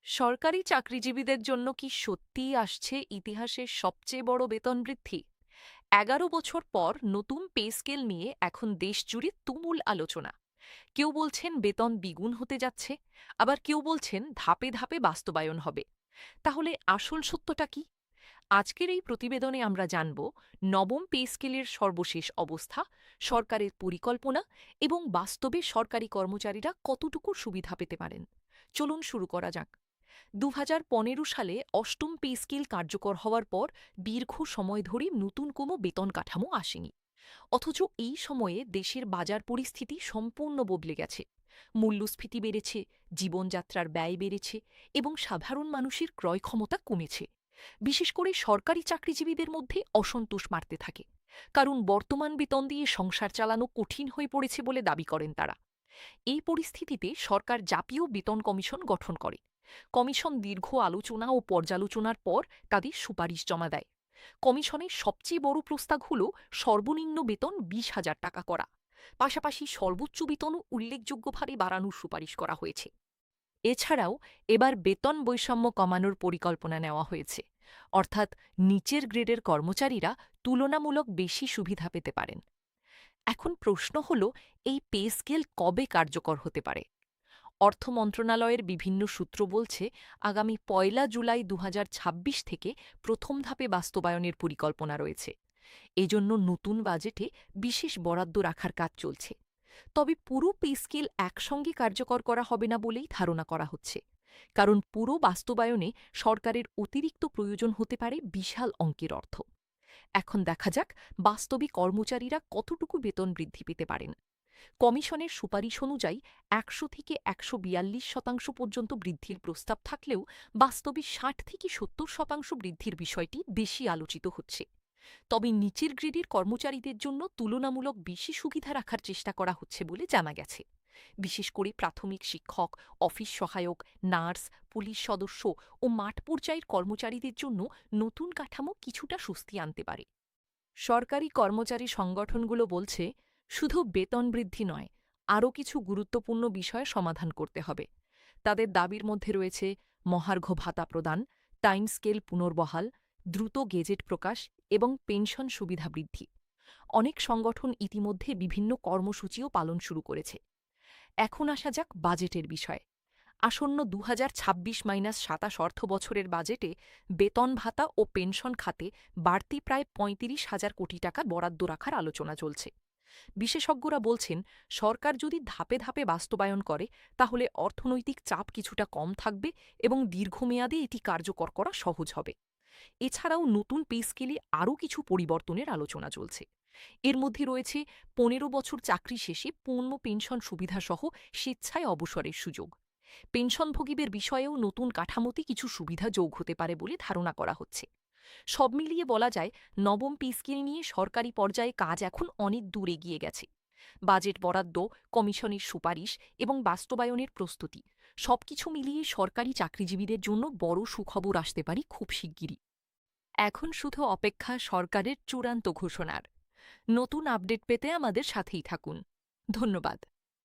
সরকারি চাকরিজীবীদের জন্য কি সত্যিই আসছে ইতিহাসের সবচেয়ে বড় বেতন বৃদ্ধি? ১১ বছর পর নতুন পে স্কেল নিয়ে এখন দেশজুড়ে তুমুল আলোচনা। কেউ বলছেন বেতন দ্বিগুণ হতে যাচ্ছে, আবার কেউ বলছেন ধাপে ধাপে বাস্তবায়ন হবে। তাহলে আসল সত্যটা কি? আজকের এই প্রতিবেদনে আমরা জানব নবম পে স্কেলের সর্বশেষ অবস্থা, সরকারের পরিকল্পনা এবং বাস্তবে সরকারি কর্মচারীরা কতটুকু সুবিধা পেতে পারেন। চলুন শুরু করা যাক। ২০১৫ সালে অষ্টম পে স্কেল কার্যকর হওয়ার পর দীর্ঘ সময় ধরে নতুন কোনো বেতন কাঠামো আসেনি। অথচ এই সময়ে দেশের বাজার পরিস্থিতি সম্পূর্ণ বদলে গেছে। মূল্যস্ফীতি বেড়েছে, জীবনযাত্রার ব্যয় বেড়েছে এবং সাধারণ মানুষের ক্রয় ক্ষমতা কমেছে। বিশেষ করে সরকারি চাকরিজীবীদের মধ্যে অসন্তোষ বাড়তে থাকে, কারণ বর্তমান বেতন দিয়ে সংসার চালানো কঠিন হয়ে পড়েছে বলে দাবি করেন তারা। এই পরিস্থিতিতে সরকার জাতীয় বেতন কমিশন গঠন করে। কমিশন দীর্ঘ আলোচনা ও পর্যালোচনার পর তাদের সুপারিশ জমা দেয়। কমিশনের সবচেয়ে বড় প্রস্তাব হল সর্বনিম্ন বেতন ২০,০০০ টাকা করা। পাশাপাশি সর্বোচ্চ বেতনও উল্লেখযোগ্যভাবে বাড়ানোর সুপারিশ করা হয়েছে। এছাড়াও এবার বেতন বৈষম্য কমানোর পরিকল্পনা নেওয়া হয়েছে, অর্থাৎ নিচের গ্রেডের কর্মচারীরা তুলনামূলক বেশি সুবিধা পেতে পারেন। এখন প্রশ্ন হল, এই পে স্কেল কবে কার্যকর হতে পারে? অর্থ মন্ত্রণালয়ের বিভিন্ন সূত্র বলছে আগামী ১ জুলাই ২০২৬ থেকে প্রথম ধাপে বাস্তবায়নের পরিকল্পনা রয়েছে। এজন্য নতুন বাজেটে বিশেষ বরাদ্দ রাখার কাজ চলছে। তবে পুরো পে স্কেল একসঙ্গে কার্যকর করা হবে না বলেই ধারণা করা হচ্ছে, কারণ পুরো বাস্তবায়নে সরকারের অতিরিক্ত প্রয়োজন হতে পারে বিশাল অঙ্কের অর্থ। এখন দেখা যাক বাস্তবে কর্মচারীরা কতটুকু বেতন বৃদ্ধি পেতে পারেন। কমিশনের সুপারিশ অনুযায়ী ১০০ থেকে ১৪২% পর্যন্ত বৃদ্ধির প্রস্তাব থাকলেও বাস্তবে ৬০ থেকে ৭০% বৃদ্ধির বিষয়টি বেশি আলোচিত হচ্ছে। তবে নিচের গ্রেডের কর্মচারীদের জন্য তুলনামূলক বেশি সুবিধা রাখার চেষ্টা করা হচ্ছে বলে জানা গেছে। বিশেষ করে প্রাথমিক শিক্ষক, অফিস সহায়ক, নার্স, পুলিশ সদস্য ও মাঠ পর্যায়ের কর্মচারীদের জন্য নতুন কাঠামো কিছুটা স্বস্তি আনতে পারে। সরকারি কর্মচারী সংগঠনগুলো বলছে, শুধু বেতন বৃদ্ধি নয়, আরও কিছু গুরুত্বপূর্ণ বিষয় সমাধান করতে হবে। তাদের দাবির মধ্যে রয়েছে মহার্ঘ ভাতা প্রদান, টাইম স্কেল পুনর্বহাল, দ্রুত গেজেট প্রকাশ এবং পেনশন সুবিধা বৃদ্ধি। অনেক সংগঠন ইতিমধ্যে বিভিন্ন কর্মসূচিও পালন শুরু করেছে। এখন আসা যাক বাজেটের বিষয়ে। আসন্ন ২০২৬-২৭ অর্থবছরের বাজেটে বেতন ভাতা ও পেনশন খাতে বাড়তি প্রায় ৩৫,০০০ কোটি টাকা বরাদ্দ রাখার আলোচনা চলছে। বিশেষজ্ঞরা বলছেন, সরকার যদি ধাপে ধাপে বাস্তবায়ন করে তাহলে অর্থনৈতিক চাপ কিছুটা কম থাকবে এবং দীর্ঘমেয়াদে এটি কার্যকর করা সহজ হবে। এছাড়াও নতুন পে স্কেলে আরও কিছু পরিবর্তনের আলোচনা চলছে। এর মধ্যে রয়েছে ১৫ বছর চাকরি শেষে পূর্ণ পেনশন সুবিধাসহ স্বেচ্ছায় অবসরের সুযোগ। পেনশনভোগীদের বিষয়েও নতুন কাঠামোতে কিছু সুবিধা যোগ হতে পারে বলে ধারণা করা হচ্ছে। সব মিলিয়ে বলা যায়, নবম পে স্কেল নিয়ে সরকারি পর্যায়ে কাজ এখন অনেক দূর এগিয়ে গেছে। বাজেট বরাদ্দ, কমিশনের সুপারিশ এবং বাস্তবায়নের প্রস্তুতি সবকিছু মিলিয়ে সরকারি চাকরিজীবীদের জন্য বড় সুখবর আসতে পারে খুব শিগগিরই। এখন শুধু অপেক্ষা সরকারের চূড়ান্ত ঘোষণার। নতুন আপডেট পেতে আমাদের সাথেই থাকুন। ধন্যবাদ।